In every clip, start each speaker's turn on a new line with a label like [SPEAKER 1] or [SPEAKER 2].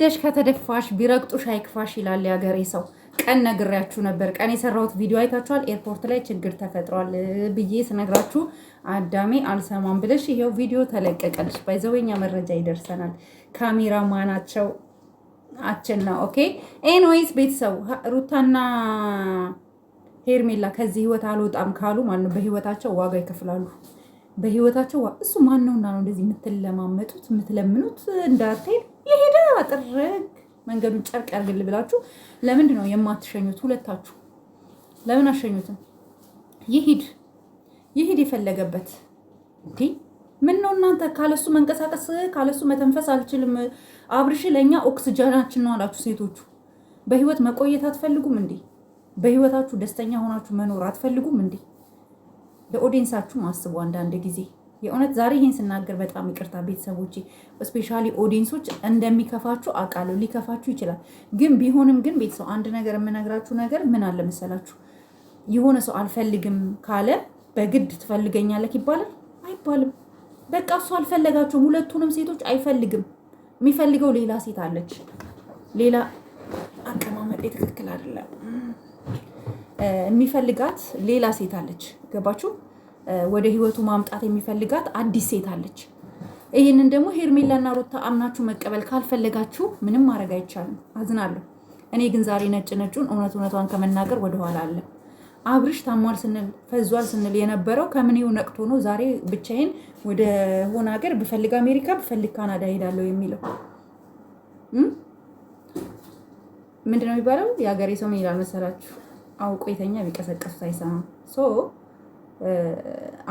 [SPEAKER 1] ወደሽ ከተደፋሽ ቢረግጡሽ አይክፋሽ ይላል ያገሬ ሰው። ቀን ነግሬያችሁ ነበር። ቀን የሰራሁት ቪዲዮ አይታችኋል። ኤርፖርት ላይ ችግር ተፈጥሯል ብዬ ስነግራችሁ አዳሜ አልሰማም ብለሽ ይሄው ቪዲዮ ተለቀቀልሽ። ባይዘወኛ መረጃ ይደርሰናል። ካሜራ ማናቸው አችና ኦኬ። ኤንዌይስ ቤተሰቡ ሩታና ሄርሜላ ከዚህ ህይወት አልወጣም ካሉ ማለት ነው በህይወታቸው ዋጋ ይከፍላሉ። በህይወታቸው እሱ ማን ነውና ነው እንደዚህ የምትለማመጡት የምትለምኑት? እንዳትሄድ የሄደ ጥርግ መንገዱን ጨርቅ ያርግል ብላችሁ ለምንድን ነው የማትሸኙት? ሁለታችሁ ለምን አሸኙትም? ይሂድ የፈለገበት እንዴ። ምን ነው እናንተ ካለሱ መንቀሳቀስ ካለሱ መተንፈስ አልችልም። አብርሽ ለእኛ ኦክስጅናችን ነው አላችሁ ሴቶቹ። በህይወት መቆየት አትፈልጉም እንዴ? በህይወታችሁ ደስተኛ ሆናችሁ መኖር አትፈልጉም እንዴ? ለኦዲየንሳችሁ አስቡ አንዳንድ ጊዜ። የእውነት ዛሬ ይህን ስናገር በጣም ይቅርታ ቤተሰቦቼ፣ ስፔሻሊ ኦዲየንሶች እንደሚከፋችሁ አውቃለሁ። ሊከፋችሁ ይችላል። ግን ቢሆንም ግን ቤተሰብ አንድ ነገር የምነግራችሁ ነገር ምን አለ መሰላችሁ? የሆነ ሰው አልፈልግም ካለ በግድ ትፈልገኛለህ ይባላል? አይባልም። በቃ እሱ አልፈለጋቸውም። ሁለቱንም ሴቶች አይፈልግም። የሚፈልገው ሌላ ሴት አለች። ሌላ አቀማመጤ ትክክል አይደለም። የሚፈልጋት ሌላ ሴት አለች። ገባችሁ? ወደ ህይወቱ ማምጣት የሚፈልጋት አዲስ ሴት አለች። ይህንን ደግሞ ሄርሜላና ሩታ አምናችሁ መቀበል ካልፈለጋችሁ ምንም ማድረግ አይቻልም። አዝናለሁ። እኔ ግን ዛሬ ነጭ ነጩን እውነቷን ከመናገር ወደኋላ አለ። አብርሽ ታሟል ስንል ፈዟል ስንል የነበረው ከምኔው ነቅቶ ነው ዛሬ ብቻዬን ወደ ሆነ ሀገር ብፈልግ አሜሪካ ብፈልግ ካናዳ ሄዳለሁ የሚለው? ምንድነው የሚባለው? የሀገሬ ሰው ምን ይላል መሰላችሁ? አውቆ የተኛ ቢቀሰቀሱት አይሰማም።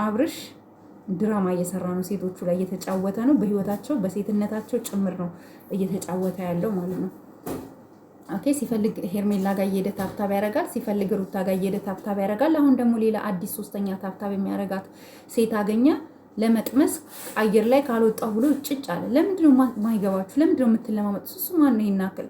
[SPEAKER 1] አብርሽ ድራማ እየሰራ ነው። ሴቶቹ ላይ እየተጫወተ ነው። በህይወታቸው በሴትነታቸው ጭምር ነው እየተጫወተ ያለው ማለት ነው። ኦኬ። ሲፈልግ ሄርሜላ ጋር እየሄደ ታብታብ ያደርጋል፣ ሲፈልግ ሩታ ጋር እየሄደ ታብታብ ያደርጋል። አሁን ደግሞ ሌላ አዲስ ሶስተኛ ታብታብ የሚያደርጋት ሴት አገኘ። ለመቅመስ አየር ላይ ካልወጣሁ ብሎ ጭጭ አለ። ለምንድነው ማይገባችሁ? ለምንድነው የምትለማመጡት? እሱ ማን ነው ይናክል?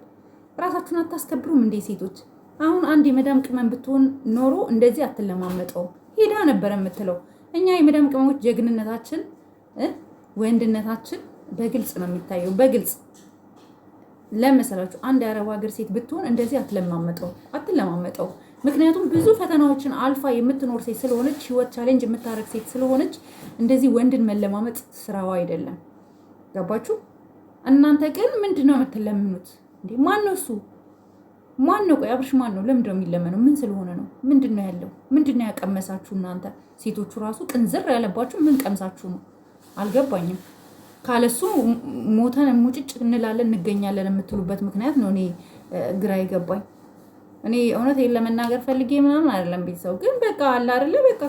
[SPEAKER 1] ራሳችሁን አታስከብሩም እንዴ ሴቶች? አሁን አንድ የመዳም ቅመም ብትሆን ኖሮ እንደዚህ አትለማመጠው ሄዳ ነበር የምትለው። እኛ የመዳም ቅመሞች ጀግንነታችን ወንድነታችን በግልጽ ነው የሚታየው። በግልጽ ለመሰላችሁ አንድ የአረብ ሀገር ሴት ብትሆን እንደዚህ አትለማመጠው። ምክንያቱም ብዙ ፈተናዎችን አልፋ የምትኖር ሴት ስለሆነች፣ ህይወት ቻሌንጅ የምታረግ ሴት ስለሆነች እንደዚህ ወንድን መለማመጥ ስራዋ አይደለም። ገባችሁ? እናንተ ግን ምንድነው የምትለምኑት እንዴ? ማን ነው እሱ? ማን ነው? ቆይ አብርሽ ማን ነው? ለምንድነው የሚለመነው? ምን ስለሆነ ነው? ምንድነው ያለው? ምንድነው ያቀመሳችሁ እናንተ ሴቶቹ? ራሱ ቅንዝር ያለባችሁ ምን ቀምሳችሁ ነው? አልገባኝም። ካለሱ ሞተን ሙጭጭ እንላለን እንገኛለን የምትሉበት ምክንያት ነው እኔ ግራ ይገባኝ። እኔ እውነት ለመናገር ፈልጌ ምናምን አይደለም። ቤተሰው ግን በቃ አለ አይደለ? በቃ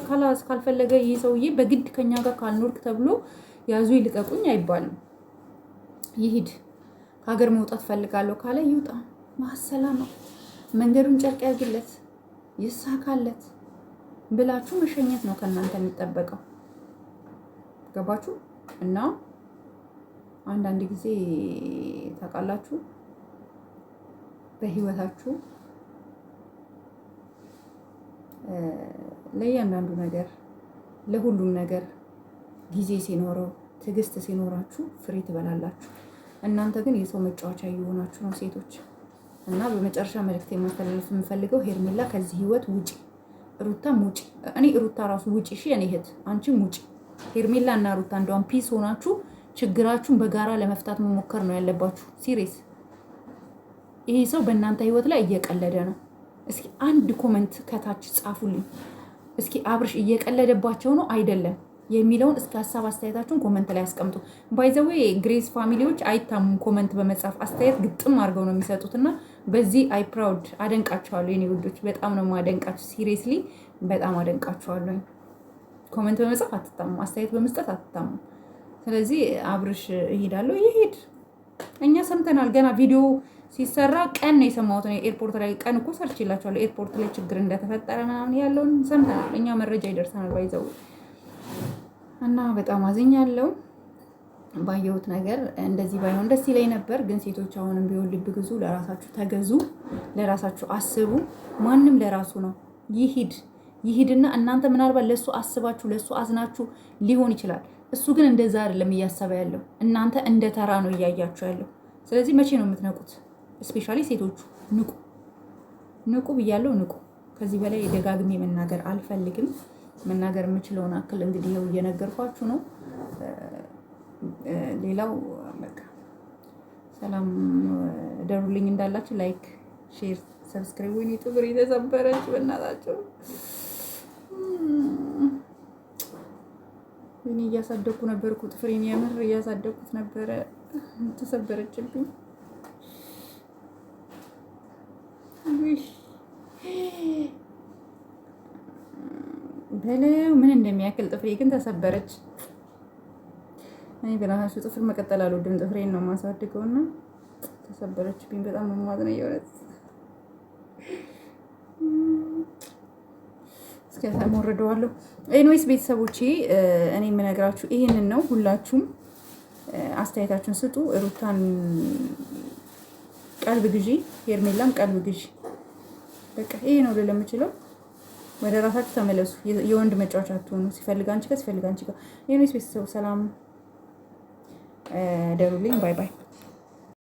[SPEAKER 1] ካልፈለገ ይህ ሰውዬ በግድ ከኛ ጋር ካልኖርክ ተብሎ ያዙ ይልቀቁኝ አይባልም። ይሂድ። ከሀገር መውጣት ፈልጋለሁ ካለ ይውጣ። ማሰላማ መንገዱን ጨርቅ ያርግለት፣ ይሳካለት ብላችሁ መሸኘት ነው ከእናንተ የሚጠበቀው። ገባችሁ? እና አንዳንድ ጊዜ ታውቃላችሁ በህይወታችሁ ለእያንዳንዱ ነገር ለሁሉም ነገር ጊዜ ሲኖረው ትዕግስት ሲኖራችሁ ፍሬ ትበላላችሁ። እናንተ ግን የሰው መጫወቻ እየሆናችሁ ነው ሴቶች። እና በመጨረሻ መልእክት የማስተላለፍ የምፈልገው ሄርሜላ ከዚህ ህይወት ውጪ፣ ሩታም ውጪ። እኔ ሩታ ራሱ ውጪ፣ እሺ የኔ እህት አንቺም ውጪ። ሄርሜላ እና ሩታ እንደውም ፒስ ሆናችሁ ችግራችሁን በጋራ ለመፍታት መሞከር ነው ያለባችሁ። ሲሪየስ። ይሄ ሰው በእናንተ ህይወት ላይ እየቀለደ ነው። እስኪ አንድ ኮመንት ከታች ጻፉልኝ። እስኪ አብርሽ እየቀለደባቸው ነው አይደለም የሚለውን እስከ ሀሳብ አስተያየታችሁን ኮመንት ላይ አስቀምጡ። ባይ ዘ ዌይ ግሬስ ፋሚሊዎች አይታሙም ኮመንት በመጻፍ አስተያየት ግጥም አድርገው ነው የሚሰጡትና በዚህ አይ ፕራውድ አደንቃቸዋለሁ። የኔ ውዶች በጣም ነው ማደንቃችሁ። ሲሪየስሊ በጣም አደንቃቸዋለሁ። ኮመንት በመጻፍ አትታሙ፣ አስተያየት በመስጠት አትታሙ። ስለዚህ አብርሽ እሄዳለሁ ይሄድ። እኛ ሰምተናል። ገና ቪዲዮ ሲሰራ ቀን ነው የሰማሁት። ኤርፖርት ላይ ቀን እኮ ሰርች ይላቸዋለሁ። ኤርፖርት ላይ ችግር እንደተፈጠረ ምናምን ያለውን ሰምተናል። እኛ መረጃ ይደርሰናል። ባይዘው እና በጣም አዝኛለሁ ባየሁት ነገር። እንደዚህ ባይሆን ደስ ይለኝ ነበር። ግን ሴቶች አሁንም ቢሆን ልብ ግዙ፣ ለራሳችሁ ተገዙ፣ ለራሳችሁ አስቡ። ማንም ለራሱ ነው። ይሂድና እናንተ ምናልባት ለሱ አስባችሁ ለሱ አዝናችሁ ሊሆን ይችላል። እሱ ግን እንደዛ አይደለም እያሰበ ያለው። እናንተ እንደ ተራ ነው እያያችሁ ያለው። ስለዚህ መቼ ነው የምትነቁት? ስፔሻሊ ሴቶቹ ንቁ፣ ንቁ ብያለሁ፣ ንቁ። ከዚህ በላይ ደጋግሜ መናገር አልፈልግም። መናገር የምችለውን አክል እንግዲህ ይኸው እየነገርኳችሁ ነው። ሌላው በቃ ሰላም ደሩልኝ እንዳላችሁ ላይክ፣ ሼር፣ ሰብስክራይብ። ወይኔ ጥፍሬ ተሰበረች በእናታቸው። እኔ እያሳደግኩ ነበርኩ ጥፍሬን፣ የምር እያሳደግኩት ነበረ፣ ተሰበረችብኝ። በለው ምን እንደሚያክል ጥፍሬ ግን ተሰበረች። እኔ በራሱ ጥፍር መቀጠል አልወድም፣ ጥፍሬን ነው የማሳድገውና ተሰበረችብኝ። በጣም ነው የማዝነው የእውነት። እስከ ተሞርደዋለሁ። ኤኒዌይስ ቤተሰቦቼ እኔ የምነግራችሁ ይሄንን ነው። ሁላችሁም አስተያየታችሁን ስጡ። ሩታን ቀልብ ግዢ፣ ሄርሜላም ቀልብ ግዢ። በቃ ይሄ ነው ልል የምችለው። ወደ ራሳችሁ ተመለሱ። የወንድ መጫወቻ አትሆኑ። ሲፈልግ አንቺ ጋር ሲፈልግ አንቺ ጋር። ኤኒዌይስ ቤተሰቡ ሰላም ደሩልኝ። ባይ ባይ።